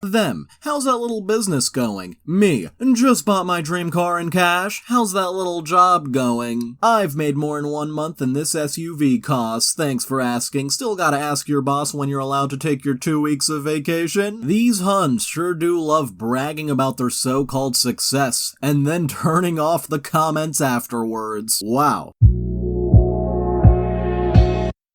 Them, how's that little business going? Me, just bought my dream car in cash. How's that little job going? I've made more in 1 month than this SUV costs. Thanks for asking. Still gotta ask your boss when you're allowed to take your 2 weeks of vacation. These Huns sure do love bragging about their so-called success, and then turning off the comments afterwards. Wow.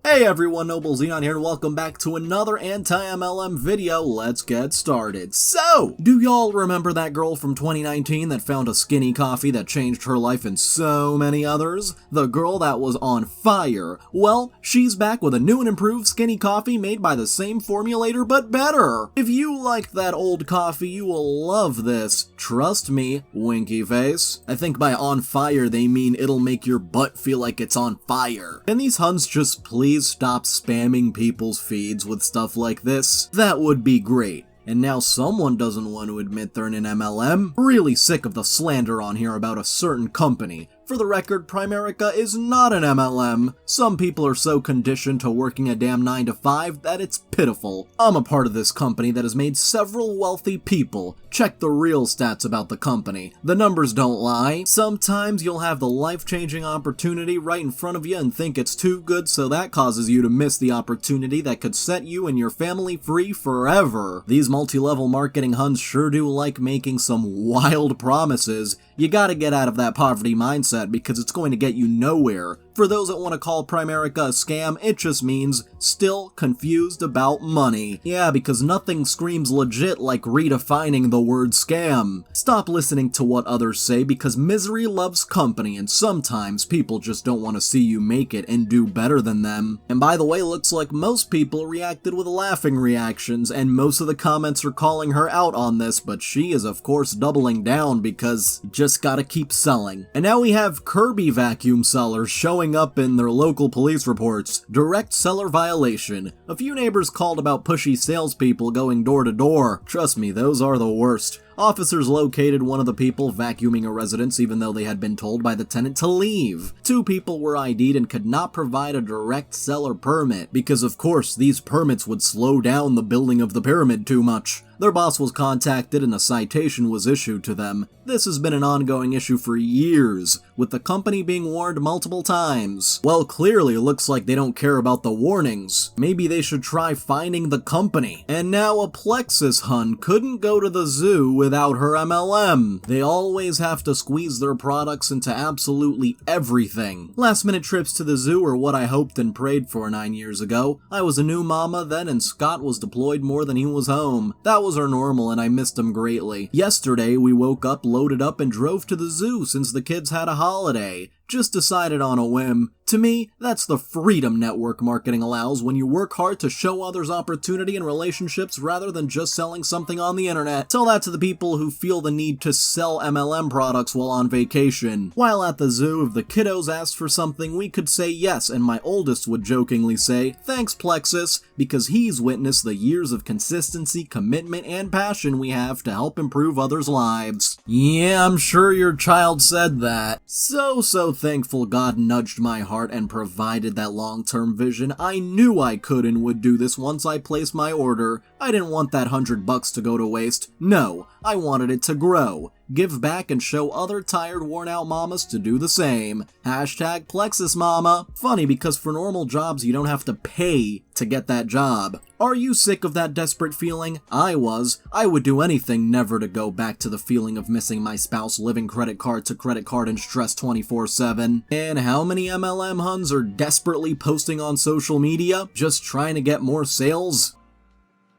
Hey everyone, Noble Xenon here, and welcome back to another anti-MLM video. Let's get started. So, do y'all remember that girl from 2019 that found a skinny coffee that changed her life and so many others? The girl that was on fire. Well, she's back with a new and improved skinny coffee made by the same formulator but better. If you liked that old coffee, you will love this. Trust me, winky face. I think by on fire they mean it'll make your butt feel like it's on fire. Can these Huns just please stop spamming people's feeds with stuff like this? That would be great. And now someone doesn't want to admit they're in an MLM? Really sick of the slander on here about a certain company. For the record, Primerica is not an MLM. Some people are so conditioned to working a damn 9 to 5 that it's pitiful. I'm a part of this company that has made several wealthy people. Check the real stats about the company. The numbers don't lie. Sometimes you'll have the life-changing opportunity right in front of you and think it's too good, so that causes you to miss the opportunity that could set you and your family free forever. These multi-level marketing Huns sure do like making some wild promises. You gotta get out of that poverty mindset because it's going to get you nowhere. For those that want to call Primerica a scam, it just means still confused about money. Yeah, because nothing screams legit like redefining the word scam. Stop listening to what others say because misery loves company, and sometimes people just don't want to see you make it and do better than them. And by the way, looks like most people reacted with laughing reactions, and most of the comments are calling her out on this, but she is of course doubling down because just gotta keep selling. And now we have Kirby vacuum sellers showing up in their local police reports. Direct seller violation. A few neighbors called about pushy salespeople going door to door. Trust me, those are the worst. Officers located one of the people vacuuming a residence even though they had been told by the tenant to leave. 2 people were ID'd and could not provide a direct seller permit because of course these permits would slow down the building of the pyramid too much. Their boss was contacted and a citation was issued to them. This has been an ongoing issue for years, with the company being warned multiple times. Well, clearly it looks like they don't care about the warnings. Maybe they should try finding the company. And now a Plexus Hun couldn't go to the zoo without her MLM. They always have to squeeze their products into absolutely everything. Last minute trips to the zoo are what I hoped and prayed for 9 years ago. I was a new mama then and Scott was deployed more than he was home. That was our normal and I missed him greatly. Yesterday we woke up, loaded up and drove to the zoo since the kids had a holiday. Just decided on a whim. To me, that's the freedom network marketing allows when you work hard to show others opportunity in relationships rather than just selling something on the internet. Tell that to the people who feel the need to sell MLM products while on vacation. While at the zoo, if the kiddos asked for something, we could say yes, and my oldest would jokingly say, "Thanks, Plexus," because he's witnessed the years of consistency, commitment, and passion we have to help improve others' lives. Yeah, I'm sure your child said that. So thankful God nudged my heart and provided that long-term vision. I knew I could and would do this once I placed my order. I didn't want that $100 to go to waste. No, I wanted it to grow. Give back and show other tired, worn-out mamas to do the same. Hashtag Plexus Mama. Funny because for normal jobs you don't have to pay to get that job. Are you sick of that desperate feeling? I was. I would do anything never to go back to the feeling of missing my spouse living credit card to credit card and stress 24/7. And how many MLM Huns are desperately posting on social media just trying to get more sales?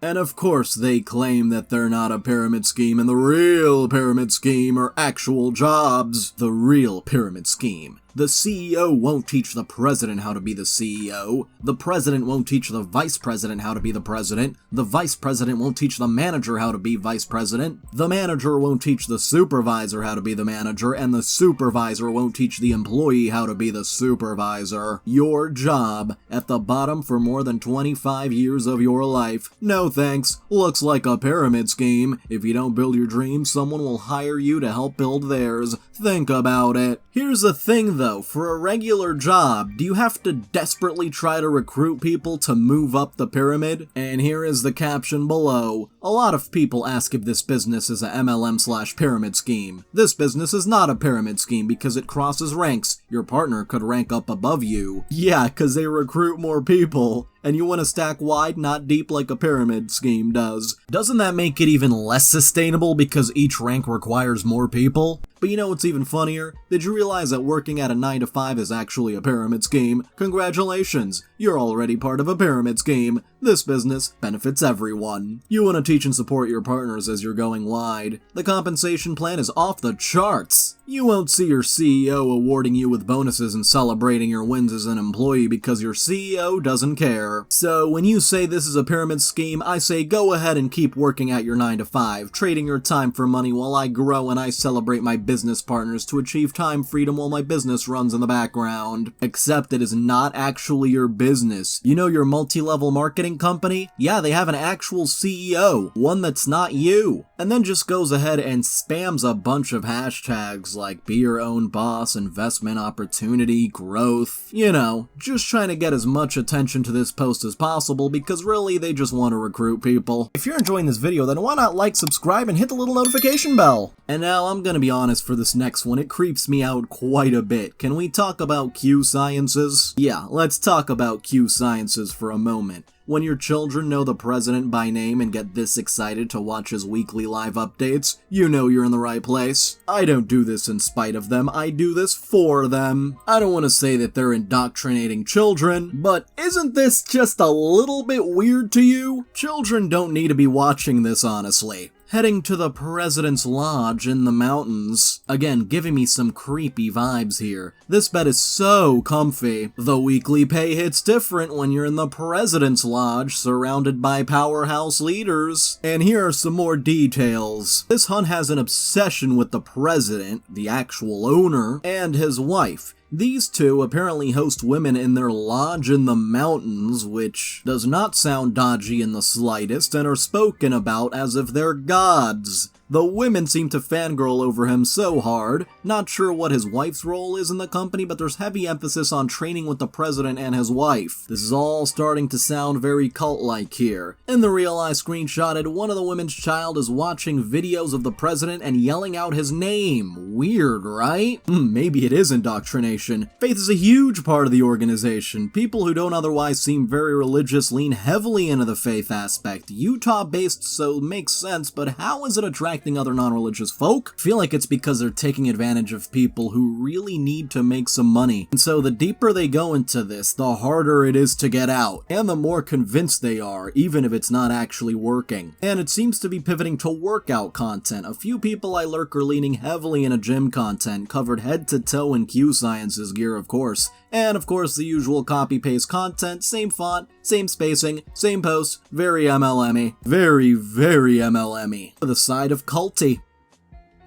And of course they claim that they're not a pyramid scheme and the real pyramid scheme are actual jobs. The real pyramid scheme. The CEO won't teach the president how to be the CEO. The president won't teach the vice president how to be the president. The vice president won't teach the manager how to be vice president. The manager won't teach the supervisor how to be the manager, and the supervisor won't teach the employee how to be the supervisor. Your job at the bottom for more than 25 years of your life. No thanks. Looks like a pyramid scheme. If you don't build your dreams, someone will hire you to help build theirs. Think about it. Here's the thing though, for a regular job, do you have to desperately try to recruit people to move up the pyramid? And here is the caption below. A lot of people ask if this business is a MLM/pyramid scheme. This business is not a pyramid scheme because it crosses ranks. Your partner could rank up above you. Yeah, cause they recruit more people. And you want to stack wide, not deep like a pyramid scheme does. Doesn't that make it even less sustainable because each rank requires more people? But you know what's even funnier? Did you realize that working at a 9 to 5 is actually a pyramid scheme? Congratulations, you're already part of a pyramid scheme. This business benefits everyone. You want to teach and support your partners as you're going wide. The compensation plan is off the charts. You won't see your CEO awarding you with bonuses and celebrating your wins as an employee because your CEO doesn't care. So when you say this is a pyramid scheme, I say go ahead and keep working at your 9 to 5, trading your time for money while I grow and I celebrate my business partners to achieve time freedom while my business runs in the background. Except it is not actually your business. You know your multi-level marketing company? Yeah, they have an actual CEO, one that's not you. And then just goes ahead and spams a bunch of hashtags like be your own boss, investment opportunity, growth, you know, just trying to get as much attention to this post as possible because really they just want to recruit people. If you're enjoying this video, then why not like, subscribe, and hit the little notification bell? And now I'm gonna be honest, for this next one, it creeps me out quite a bit. Can we talk about Q sciences? Yeah, let's talk about Q sciences for a moment. When your children know the president by name and get this excited to watch his weekly live updates, you know you're in the right place. I don't do this in spite of them, I do this for them. I don't want to say that they're indoctrinating children, but isn't this just a little bit weird to you? Children don't need to be watching this, honestly. Heading to the president's lodge in the mountains. Again, giving me some creepy vibes here. This bed is so comfy. The weekly pay hits different when you're in the president's lodge surrounded by powerhouse leaders. And here are some more details. This Hun has an obsession with the president, the actual owner, and his wife. These two apparently host women in their lodge in the mountains, which does not sound dodgy in the slightest, and are spoken about as if they're gods. The women seem to fangirl over him so hard. Not sure what his wife's role is in the company, but there's heavy emphasis on training with the president and his wife. This is all starting to sound very cult-like here. In the reel I screenshotted, one of the women's child is watching videos of the president and yelling out his name. Weird, right? Maybe it is indoctrination. Faith is a huge part of the organization. People who don't otherwise seem very religious lean heavily into the faith aspect. Utah-based, so makes sense, but how is it attracting other non-religious folk? I feel like it's because they're taking advantage of people who really need to make some money. And so the deeper they go into this, the harder it is to get out, and the more convinced they are, even if it's not actually working. And it seems to be pivoting to workout content. A few people I lurk are leaning heavily into gym content, covered head to toe in Q Sciences gear, of course. And of course the usual copy-paste content, same font, same spacing, same post, very MLM-y. Very, very MLM-y. The side of culty.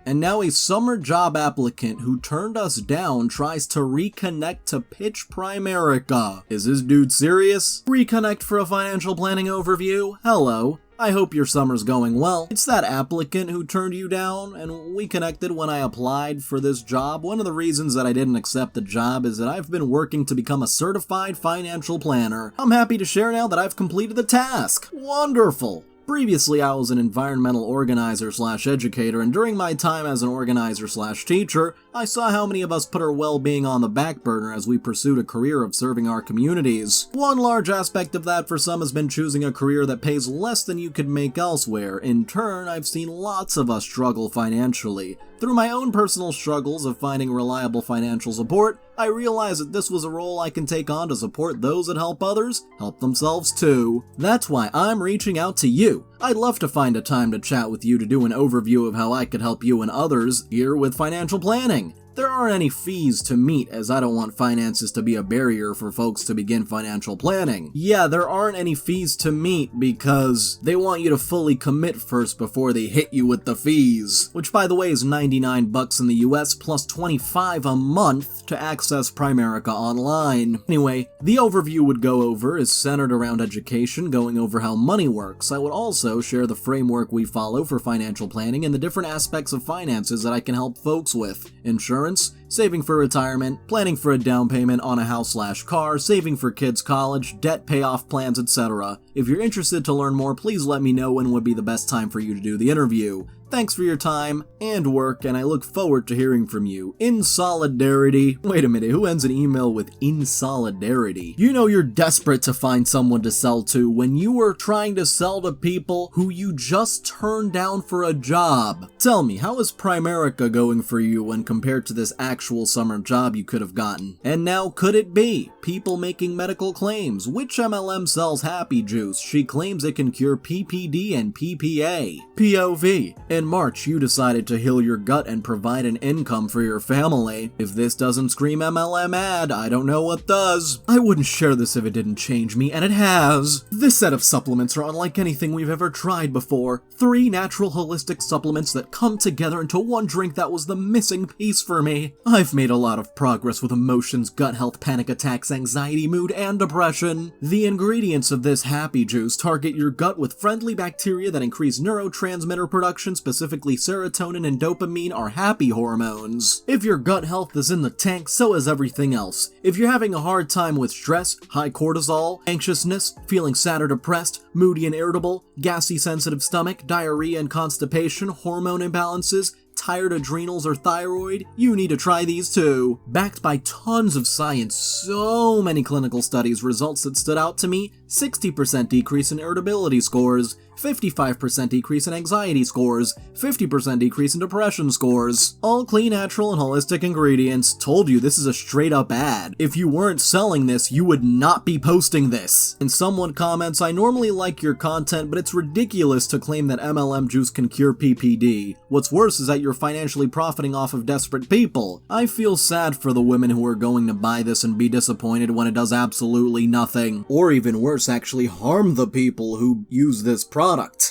And now a summer job applicant who turned us down tries to reconnect to pitch Primerica. Is this dude serious? Reconnect for a financial planning overview? Hello. I hope your summer's going well. It's that applicant who turned you down, and we connected when I applied for this job. One of the reasons that I didn't accept the job is that I've been working to become a certified financial planner. I'm happy to share now that I've completed the task. Wonderful! Previously, I was an environmental organizer/educator, and during my time as an organizer/teacher, I saw how many of us put our well-being on the back burner as we pursued a career of serving our communities. One large aspect of that for some has been choosing a career that pays less than you could make elsewhere. In turn, I've seen lots of us struggle financially. Through my own personal struggles of finding reliable financial support, I realized that this was a role I can take on to support those that help others help themselves too. That's why I'm reaching out to you. I'd love to find a time to chat with you to do an overview of how I could help you and others here with financial planning. There aren't any fees to meet, as I don't want finances to be a barrier for folks to begin financial planning. Yeah, there aren't any fees to meet because they want you to fully commit first before they hit you with the fees, which by the way is $99 in the US plus $25 a month to access Primerica online. Anyway, the overview would go over is centered around education, going over how money works. I would also share the framework we follow for financial planning and the different aspects of finances that I can help folks with. Insurance, saving for retirement, planning for a down payment on a house/car, saving for kids' college, debt payoff plans, etc. If you're interested to learn more, please let me know when would be the best time for you to do the interview. Thanks for your time and work, and I look forward to hearing from you. In solidarity. Wait a minute, who ends an email with "in solidarity"? You know you're desperate to find someone to sell to when you are trying to sell to people who you just turned down for a job. Tell me, how is Primerica going for you when compared to this actual summer job you could have gotten? And now, could it be people making medical claims? Which MLM sells happy juice? She claims it can cure PPD and PPA. POV. In March, you decided to heal your gut and provide an income for your family. If this doesn't scream MLM ad, I don't know what does. I wouldn't share this if it didn't change me, and it has. This set of supplements are unlike anything we've ever tried before. 3 natural holistic supplements that come together into one drink that was the missing piece for me. I've made a lot of progress with emotions, gut health, panic attacks, anxiety, mood, and depression. The ingredients of this happy juice target your gut with friendly bacteria that increase neurotransmitter production. Specifically serotonin and dopamine are happy hormones. If your gut health is in the tank, so is everything else. If you're having a hard time with stress, high cortisol, anxiousness, feeling sad or depressed, moody and irritable, gassy sensitive stomach, diarrhea and constipation, hormone imbalances, tired adrenals or thyroid, you need to try these too. Backed by tons of science, so many clinical studies, results that stood out to me: 60% decrease in irritability scores, 55% decrease in anxiety scores, 50% decrease in depression scores. All clean, natural, and holistic ingredients. Told you this is a straight up ad. If you weren't selling this, you would not be posting this. And someone comments, "I normally like your content, but it's ridiculous to claim that MLM juice can cure PPD. What's worse is that you're financially profiting off of desperate people. I feel sad for the women who are going to buy this and be disappointed when it does absolutely nothing. Or even worse, actually harm the people who use this product."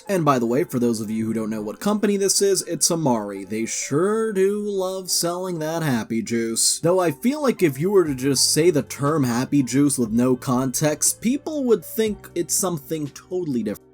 And by the way, for those of you who don't know what company this is, it's Amway. They sure do love selling that happy juice. Though I feel like if you were to just say the term happy juice with no context, people would think it's something totally different.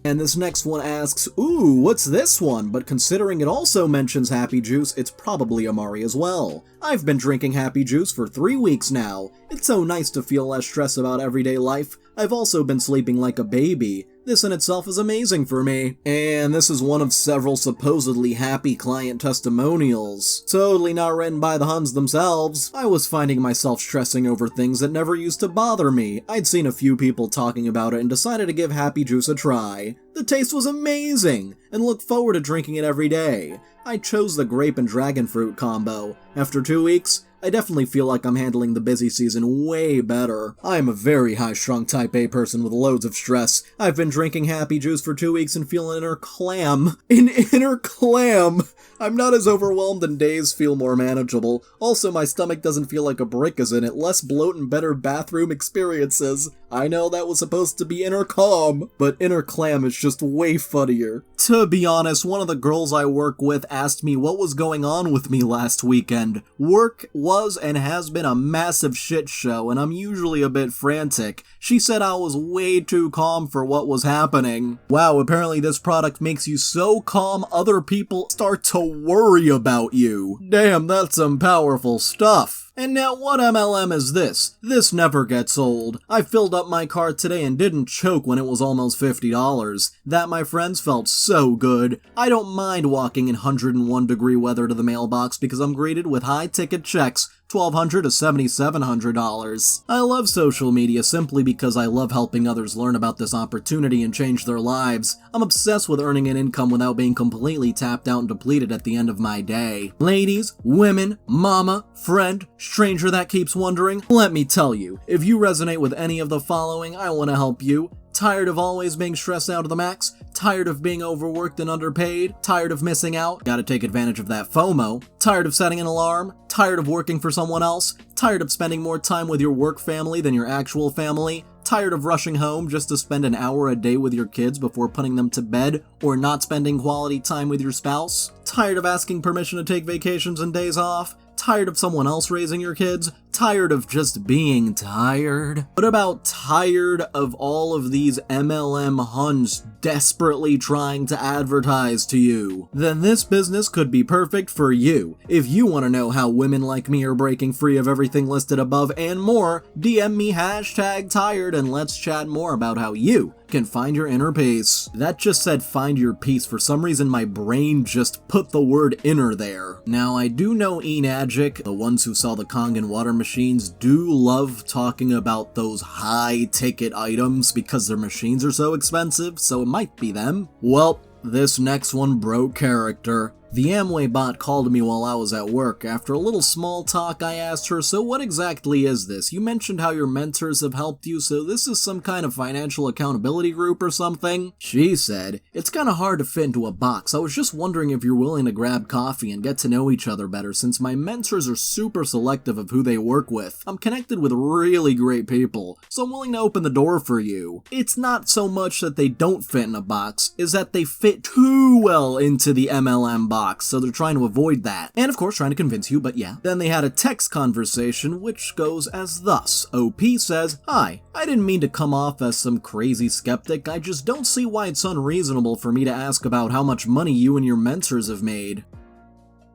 And this next one asks, "Ooh, what's this one?" But considering it also mentions happy juice, it's probably Amari as well. "I've been drinking happy juice for 3 weeks now. It's so nice to feel less stress about everyday life. I've also been sleeping like a baby. This in itself is amazing for me." And this is one of several supposedly happy client testimonials. Totally not written by the Huns themselves. "I was finding myself stressing over things that never used to bother me. I'd seen a few people talking about it and decided to give happy juice a try. The taste was amazing, and look forward to drinking it every day. I chose the grape and dragon fruit combo. After 2 weeks, I definitely feel like I'm handling the busy season way better. I am a very high-strung type A person with loads of stress. I've been drinking happy juice for 2 weeks and feel an inner clam. An inner clam! I'm not as overwhelmed and days feel more manageable. Also, my stomach doesn't feel like a brick is in it. Less bloat and better bathroom experiences. I know that was supposed to be inner calm, but inner clam is just way funnier." To be honest, one of the girls I work with asked me what was going on with me last weekend. Work was and has been a massive shit show, and I'm usually a bit frantic. She said I was way too calm for what was happening. Wow, apparently this product makes you so calm other people start to worry about you. Damn, that's some powerful stuff. And now what MLM is this? This never gets old. I filled up my cart today and didn't choke when it was almost $50. That, my friends, felt so good. I don't mind walking in 101-degree weather to the mailbox because I'm greeted with high-ticket checks, $1,200 to $7,700. I love social media simply because I love helping others learn about this opportunity and change their lives. I'm obsessed with earning an income without being completely tapped out and depleted at the end of my day. Ladies, women, mama, friend, stranger that keeps wondering, let me tell you, if you resonate with any of the following, I want to help you. Tired of always being stressed out to the max? Tired of being overworked and underpaid? Tired of missing out? Gotta take advantage of that FOMO. Tired of setting an alarm? Tired of working for someone else? Tired of spending more time with your work family than your actual family? Tired of rushing home just to spend an hour a day with your kids before putting them to bed, or not spending quality time with your spouse? Tired of asking permission to take vacations and days off? Tired of someone else raising your kids? Tired of just being tired? What about tired of all of these MLM Huns desperately trying to advertise to you? Then this business could be perfect for you. If you want to know how women like me are breaking free of everything listed above and more, DM me #tired and let's chat more about how you can find your inner peace. That just said find your peace. For some reason my brain just put the word inner there. Now I do know Enagic, the ones who sell the Kangen water machines, do love talking about those high ticket items because their machines are so expensive, so it might be them. Well, this next one broke character. The Amway bot called me while I was at work. After a little small talk, I asked her, "So what exactly is this? You mentioned how your mentors have helped you, so this is some kind of financial accountability group or something?" She said, "It's kinda hard to fit into a box. I was just wondering if you're willing to grab coffee and get to know each other better, since my mentors are super selective of who they work with. I'm connected with really great people, so I'm willing to open the door for you." It's not so much that they don't fit in a box, is that they fit too well into the MLM box. So they're trying to avoid that. And of course trying to convince you, but yeah. Then they had a text conversation which goes as thus. OP says, "Hi, I didn't mean to come off as some crazy skeptic. I just don't see why it's unreasonable for me to ask about how much money you and your mentors have made."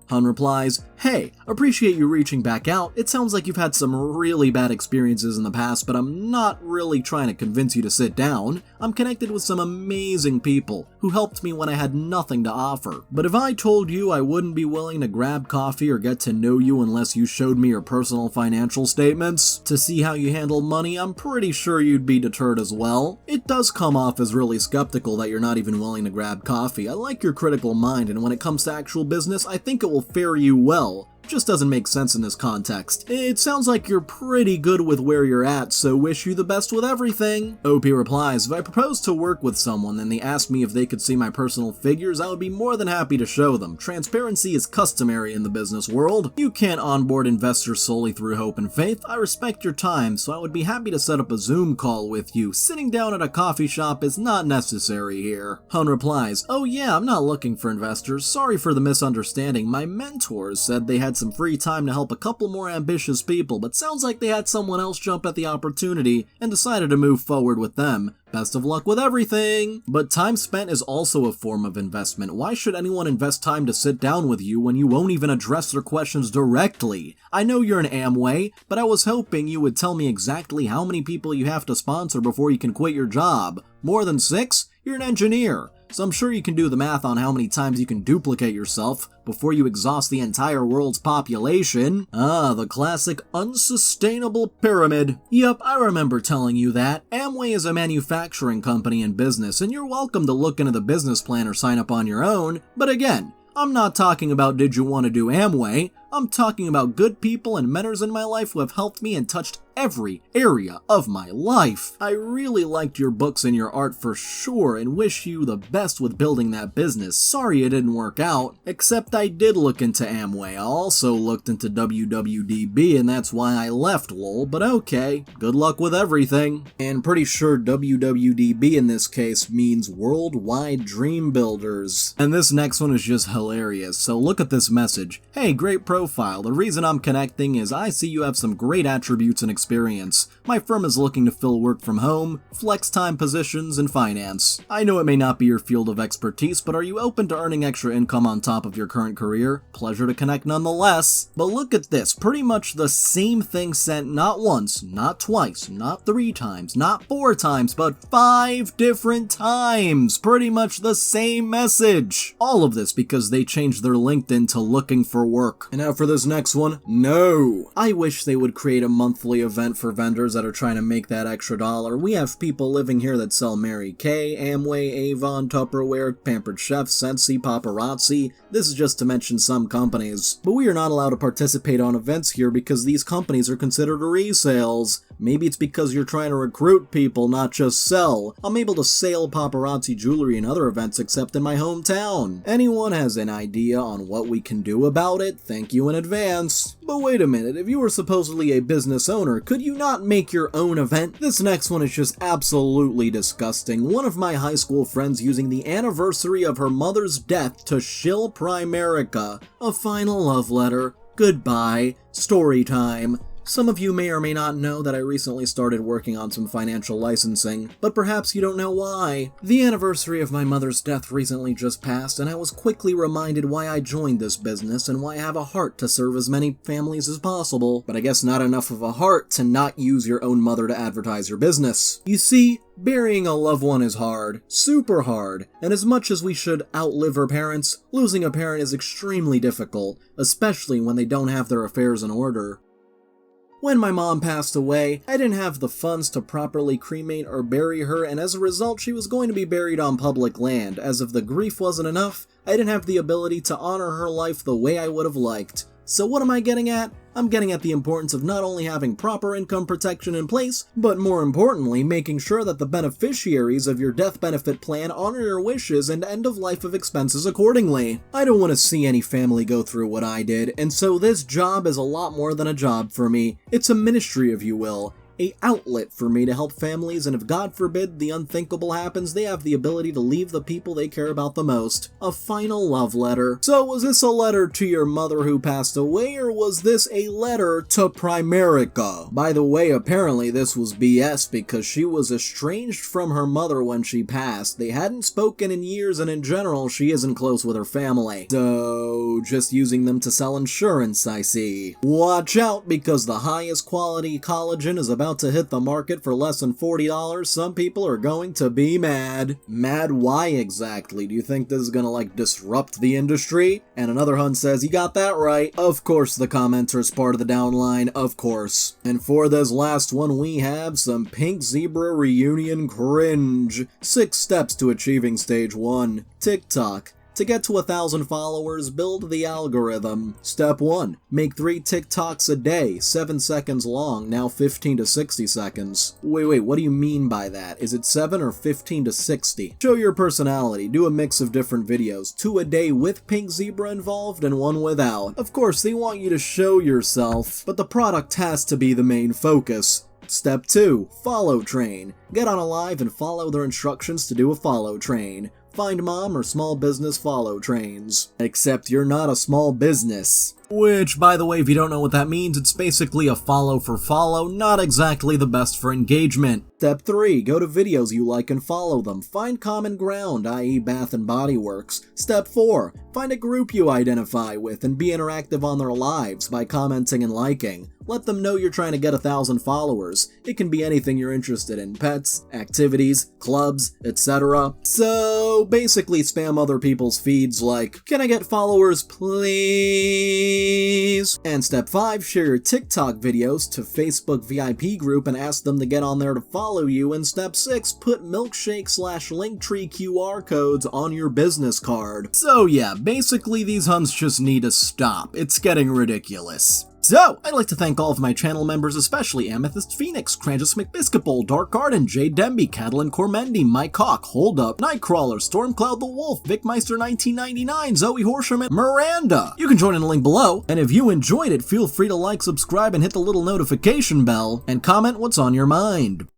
Hun replies, "Hey, appreciate you reaching back out. It sounds like you've had some really bad experiences in the past, but I'm not really trying to convince you to sit down. I'm connected with some amazing people who helped me when I had nothing to offer. But if I told you I wouldn't be willing to grab coffee or get to know you unless you showed me your personal financial statements to see how you handle money, I'm pretty sure you'd be deterred as well. It does come off as really skeptical that you're not even willing to grab coffee. I like your critical mind, and when it comes to actual business, I think it will fare you well. Just doesn't make sense in this context. It sounds like you're pretty good with where you're at, so wish you the best with everything." OP replies, "If I proposed to work with someone and they asked me if they could see my personal figures, I would be more than happy to show them. Transparency is customary in the business world. You can't onboard investors solely through hope and faith. I respect your time, so I would be happy to set up a Zoom call with you. Sitting down at a coffee shop is not necessary here." Hun replies, "Oh yeah, I'm not looking for investors. Sorry for the misunderstanding. My mentors said they had some free time to help a couple more ambitious people, but sounds like they had someone else jump at the opportunity and decided to move forward with them. Best of luck with everything." But time spent is also a form of investment. Why should anyone invest time to sit down with you when you won't even address their questions directly? I know you're an Amway, but I was hoping you would tell me exactly how many people you have to sponsor before you can quit your job. More than 6? You're an engineer, so I'm sure you can do the math on how many times you can duplicate yourself before you exhaust the entire world's population. The classic unsustainable pyramid. Yep, I remember telling you that. Amway is a manufacturing company in business, and you're welcome to look into the business plan or sign up on your own. But again, I'm not talking about did you want to do Amway. I'm talking about good people and mentors in my life who have helped me and touched every area of my life. I really liked your books and your art for sure and wish you the best with building that business. Sorry it didn't work out. Except I did look into Amway. I also looked into WWDB and that's why I left, lol. But okay, good luck with everything." And pretty sure WWDB in this case means Worldwide Dream Builders. And this next one is just hilarious. So look at this message. "Hey, great profile. The reason I'm connecting is I see you have some great attributes and experience. My firm is looking to fill work from home, flex time positions, and finance. I know it may not be your field of expertise, but are you open to earning extra income on top of your current career? Pleasure to connect nonetheless." But look at this, pretty much the same thing sent not once, not twice, not 3 times, not 4 times, but 5 different times. Pretty much the same message. All of this because they changed their LinkedIn to looking for work. And now for this next one, no. I wish they would create a monthly event for vendors that are trying to make that extra dollar. We have people living here that sell Mary Kay, Amway, Avon, Tupperware, Pampered Chef, Scentsy, Paparazzi. This is just to mention some companies. But we are not allowed to participate on events here because these companies are considered resales. Maybe it's because you're trying to recruit people, not just sell. I'm able to sell paparazzi jewelry in other events except in my hometown. Anyone has an idea on what we can do about it? Thank you in advance. But wait a minute, if you were supposedly a business owner, could you not make your own event? This next one is just absolutely disgusting. One of my high school friends using the anniversary of her mother's death to shill Primerica. A final love letter. Goodbye. Story time. Some of you may or may not know that I recently started working on some financial licensing, but perhaps you don't know why. The anniversary of my mother's death recently just passed, and I was quickly reminded why I joined this business and why I have a heart to serve as many families as possible, but I guess not enough of a heart to not use your own mother to advertise your business. You see, burying a loved one is hard, super hard, and as much as we should outlive our parents, losing a parent is extremely difficult, especially when they don't have their affairs in order. When my mom passed away, I didn't have the funds to properly cremate or bury her, and as a result, she was going to be buried on public land. As if the grief wasn't enough, I didn't have the ability to honor her life the way I would have liked. So what am I getting at? I'm getting at the importance of not only having proper income protection in place, but more importantly, making sure that the beneficiaries of your death benefit plan honor your wishes and end-of-life of expenses accordingly. I don't want to see any family go through what I did, and so this job is a lot more than a job for me. It's a ministry, if you will. An outlet for me to help families, and if God forbid the unthinkable happens, they have the ability to leave the people they care about the most. A final love letter. So was this a letter to your mother who passed away, or was this a letter to Primerica? By the way, apparently this was BS because she was estranged from her mother when she passed. They hadn't spoken in years, and in general, she isn't close with her family. So, just using them to sell insurance, I see. Watch out, because the highest quality collagen is about to hit the market for less than $40, some people are going to be mad. Mad why exactly? Do you think this is gonna disrupt the industry? And another Hun says, you got that right. Of course the commenter is part of the downline, of course. And for this last one we have some Pink Zebra reunion cringe. 6 steps to achieving stage 1. TikTok. To get to 1,000 followers, build the algorithm. Step 1. Make 3 TikToks a day, 7 seconds long, now 15 to 60 seconds. Wait, what do you mean by that? Is it 7 or 15 to 60? Show your personality, do a mix of different videos, 2 a day with Pink Zebra involved and 1 without. Of course, they want you to show yourself, but the product has to be the main focus. Step 2. Follow train. Get on a live and follow their instructions to do a follow train. Find mom or small business follow trains. Except you're not a small business. Which, by the way, if you don't know what that means, it's basically a follow for follow, not exactly the best for engagement. Step 3. Go to videos you like and follow them. Find common ground, i.e. Bath and Body Works. Step 4. Find a group you identify with and be interactive on their lives by commenting and liking. Let them know you're trying to get 1,000 followers. It can be anything you're interested in, pets, activities, clubs, etc. So, basically spam other people's feeds like, can I get followers please? And step 5, share your TikTok videos to Facebook VIP group and ask them to get on there to follow you. And step 6, put milkshake/Linktree QR codes on your business card. So yeah, basically these Huns just need to stop. It's getting ridiculous. So, I'd like to thank all of my channel members, especially Amethyst Phoenix, Crangus McBiscuitbowl, Dark Garden, Jade Demby, Catalan Cormendi, Mike Hawk, Hold Up, Nightcrawler, Stormcloud the Wolf, Vicmeister1999, Zoe Horsham, and Miranda. You can join in the link below, and if you enjoyed it, feel free to like, subscribe, and hit the little notification bell, and comment what's on your mind.